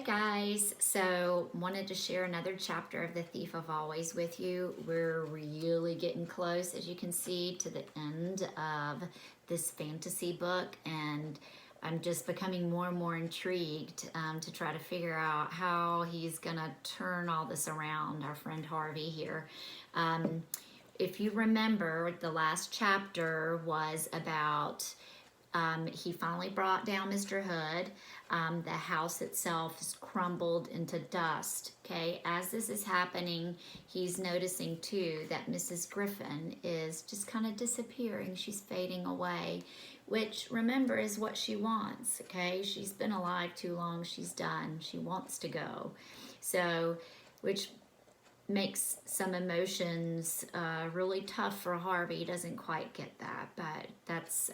Guys, so wanted to share another chapter of The Thief of Always with you. We're really getting close, as you can see, to the end of this fantasy book, and I'm just becoming more and more intrigued to try to figure out how he's gonna turn all this around, our friend Harvey here. If you remember, the last chapter was about he finally brought down Mr. Hood. The house itself is crumbled into dust. Okay, as this is happening, he's noticing too that Mrs. Griffin is just kind of disappearing. She's fading away, which remember is what she wants. Okay, she's been alive too long. She's done. She wants to go. So, which makes some emotions really tough for Harvey. He doesn't quite get that, but that's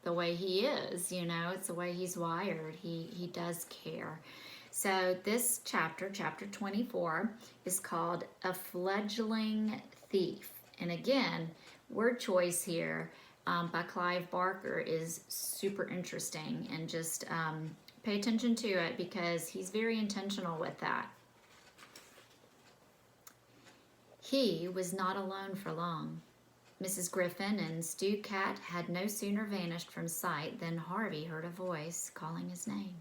the way he is, you know, it's the way he's wired. He does care. So this chapter, chapter 24, is called A Fledgling Thief. And again, word choice here by Clive Barker is super interesting, and just pay attention to it because he's very intentional with that. He was not alone for long. Mrs. Griffin and Stu Cat had no sooner vanished from sight than Harvey heard a voice calling his name.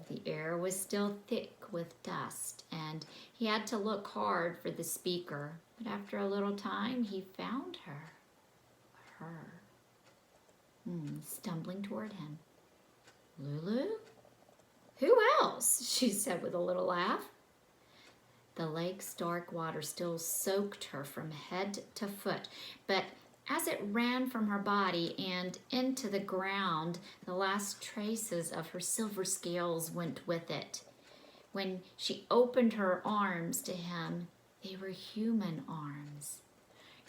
The air was still thick with dust, and he had to look hard for the speaker. But after a little time, he found her. Stumbling toward him. Lulu? Who else? She said with a little laugh. The lake's dark water still soaked her from head to foot, but as it ran from her body and into the ground, the last traces of her silver scales went with it. When she opened her arms to him, they were human arms.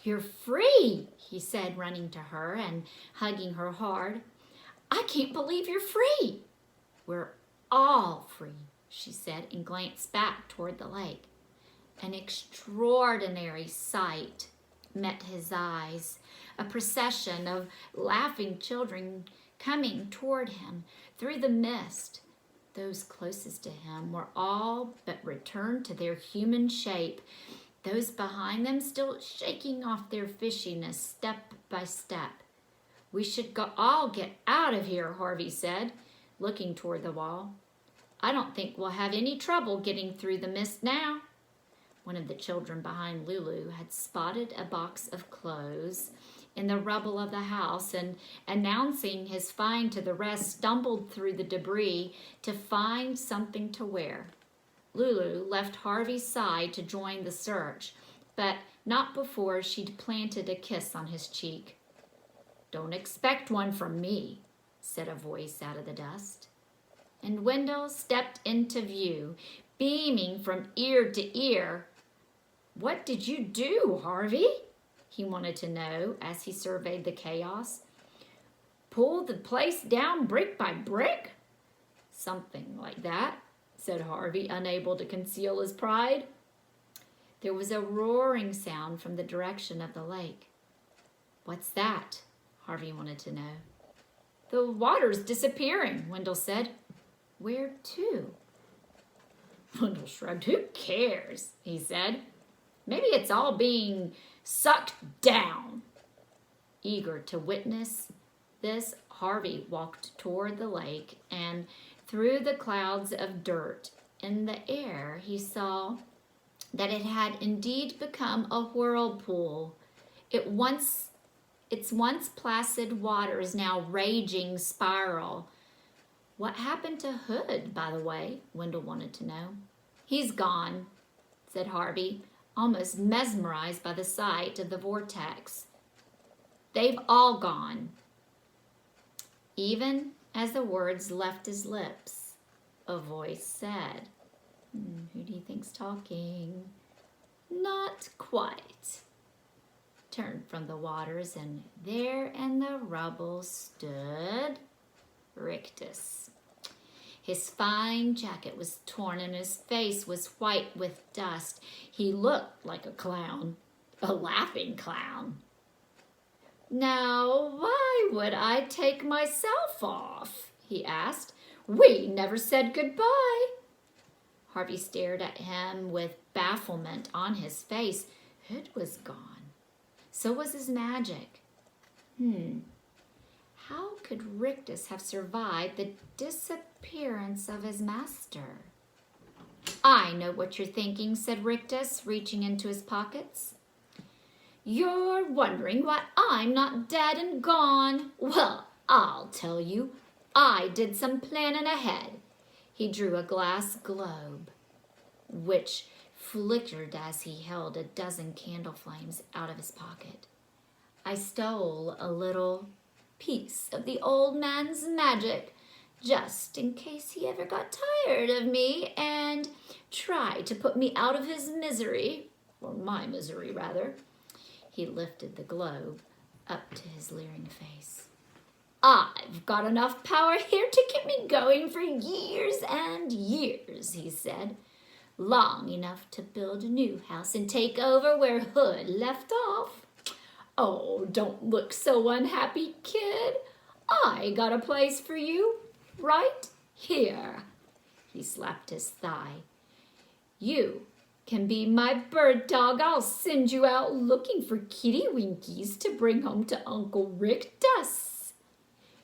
"You're free," he said, running to her and hugging her hard. "I can't believe you're free." "We're all free," she said, and glanced back toward the lake. An extraordinary sight met his eyes, a procession of laughing children coming toward him through the mist. Those closest to him were all but returned to their human shape, those behind them still shaking off their fishiness step by step. "We should all get out of here," Harvey said, looking toward the wall. "I don't think we'll have any trouble getting through the mist now." One of the children behind Lulu had spotted a box of clothes in the rubble of the house, and announcing his find to the rest, stumbled through the debris to find something to wear. Lulu left Harvey's side to join the search, but not before she'd planted a kiss on his cheek. "Don't expect one from me," said a voice out of the dust. And Wendell stepped into view, beaming from ear to ear. "What did you do, Harvey?" he wanted to know as he surveyed the chaos. "Pull the place down brick by brick?" "Something like that," said Harvey, unable to conceal his pride. There was a roaring sound from the direction of the lake. "What's that?" Harvey wanted to know. "The water's disappearing," Wendell said. "Where to?" Wendell shrugged. "Who cares?" he said. "Maybe it's all being sucked down." Eager to witness this, Harvey walked toward the lake, and through the clouds of dirt in the air, he saw that it had indeed become a whirlpool. Its once placid waters now raging spiral. "What happened to Hood, by the way?" Wendell wanted to know. "He's gone," said Harvey, almost mesmerized by the sight of the vortex. "They've all gone." Even as the words left his lips, a voice said, "Who do you think's talking?" "Not quite." Turned from the waters, and there in the rubble stood Rictus. His fine jacket was torn and his face was white with dust. He looked like a clown, a laughing clown. "Now, why would I take myself off?" he asked. We never said goodbye. Harvey stared at him with bafflement on his face. Hood was gone. So was his magic. How could Rictus have survived the disappearance of his master? I know what you're thinking, said Rictus, reaching into his pockets. You're wondering why I'm not dead and gone. Well, I'll tell you. I did some planning ahead. He drew a glass globe, which flickered as he held a dozen candle flames out of his pocket. I stole a little piece of the old man's magic, just in case he ever got tired of me and tried to put me out of his misery, or my misery, rather. He lifted the globe up to his leering face. I've got enough power here to keep me going for years and years, he said. Long enough to build a new house and take over where Hood left off. Oh, don't look so unhappy, kid. I got a place for you, right here. He slapped his thigh. You can be my bird dog. I'll send you out looking for kitty winkies to bring home to Uncle Rictus.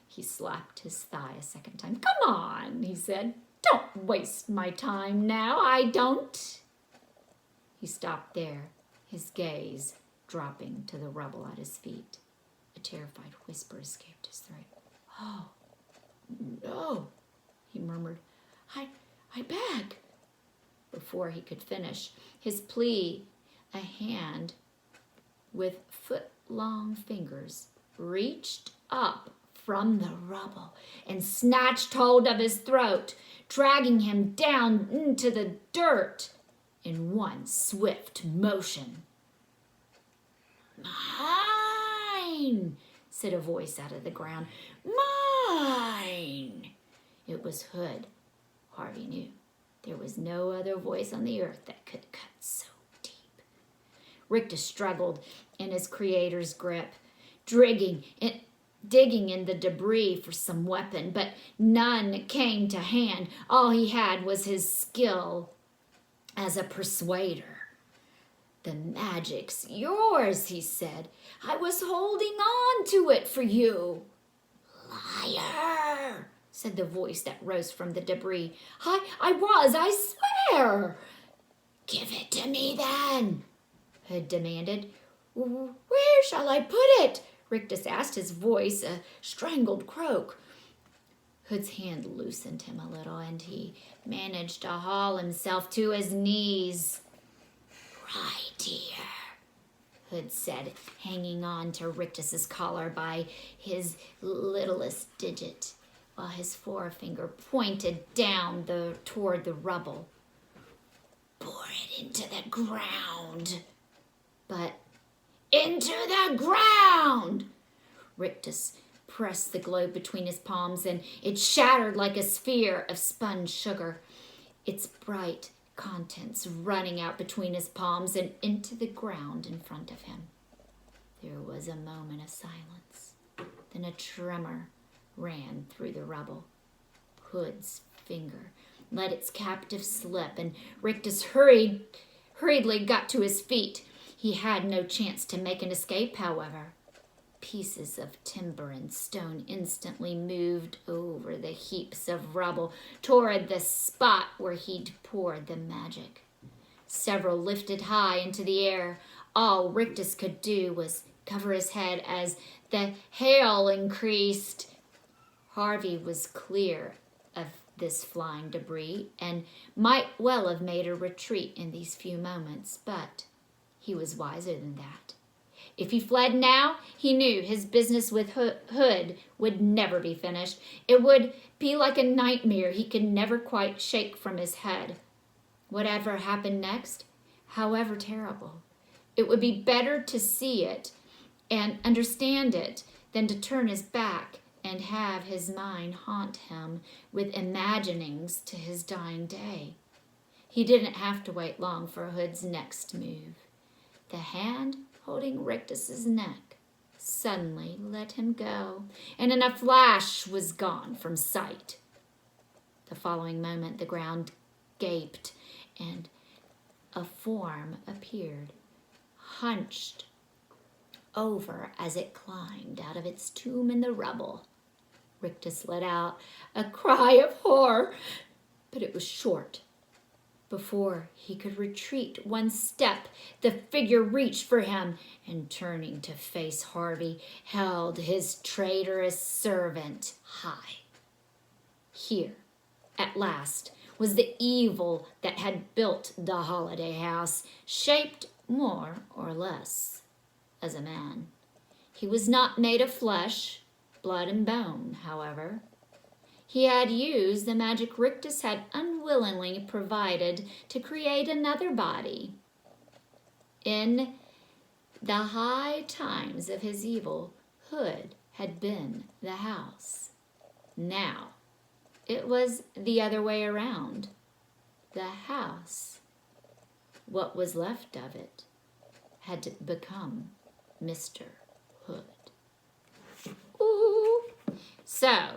He slapped his thigh a second time. Come on, he said. Don't waste my time now. I don't. He stopped there, his gaze dropping to the rubble at his feet. A terrified whisper escaped his throat. Oh, no, he murmured. I beg. Before he could finish his plea, a hand with foot-long fingers reached up from the rubble and snatched hold of his throat, dragging him down into the dirt in one swift motion. Mine, said a voice out of the ground. Mine. It was Hood. Harvey knew. There was no other voice on the earth that could cut so deep. Rictus struggled in his creator's grip, digging in the debris for some weapon, but none came to hand. All he had was his skill as a persuader. The magic's yours, he said. I was holding on to it for you. Liar, said the voice that rose from the debris. I swear. Give it to me then, Hood demanded. Where shall I put it? Rictus asked, his voice a strangled croak. Hood's hand loosened him a little, and he managed to haul himself to his knees. Right here, Hood said, hanging on to Rictus's collar by his littlest digit, while his forefinger pointed down toward the rubble. Pour it into the ground. But into the ground! Rictus pressed the globe between his palms, and it shattered like a sphere of spun sugar, its bright contents running out between his palms and into the ground in front of him. There was a moment of silence. Then a tremor ran through the rubble. Hood's finger let its captive slip, and Rictus hurriedly got to his feet. He had no chance to make an escape, however. Pieces of timber and stone instantly moved over the heaps of rubble toward the spot where he'd poured the magic. Several lifted high into the air. All Rictus could do was cover his head as the hail increased. Harvey was clear of this flying debris and might well have made a retreat in these few moments, but he was wiser than that. If he fled now, he knew his business with Hood would never be finished. It would be like a nightmare he could never quite shake from his head. Whatever happened next, however terrible, it would be better to see it and understand it than to turn his back and have his mind haunt him with imaginings to his dying day. He didn't have to wait long for Hood's next move. The hand holding Rictus's neck suddenly let him go, and in a flash was gone from sight. The following moment, the ground gaped and a form appeared, hunched over as it climbed out of its tomb in the rubble. Rictus let out a cry of horror, but it was short. Before he could retreat one step, the figure reached for him and, turning to face Harvey, held his traitorous servant high. Here, at last, was the evil that had built the holiday house, shaped more or less as a man. He was not made of flesh, blood, and bone, however. He had used the magic Rictus had unwillingly provided to create another body. In the high times of his evil, Hood had been the house. Now, it was the other way around. The house, what was left of it, had become Mr. Hood. Ooh. So,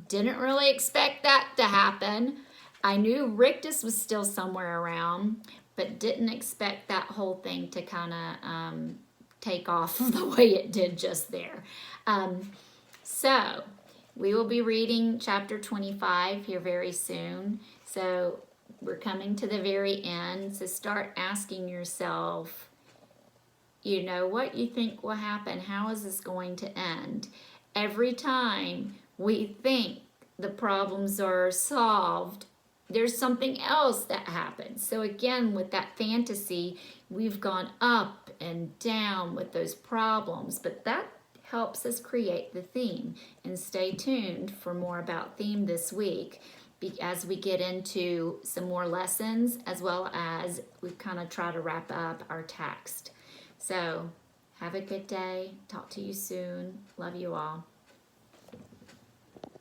didn't really expect that to happen. I knew Rictus was still somewhere around, but didn't expect that whole thing to kind of take off the way it did just there. So, we will be reading chapter 25 here very soon. So, we're coming to the very end. So, start asking yourself, you know, what you think will happen. How is this going to end? Every time we think the problems are solved, there's something else that happens. So again, with that fantasy, we've gone up and down with those problems, but that helps us create the theme. And stay tuned for more about theme this week as we get into some more lessons, as well as we kind of try to wrap up our text. So have a good day. Talk to you soon. Love you all.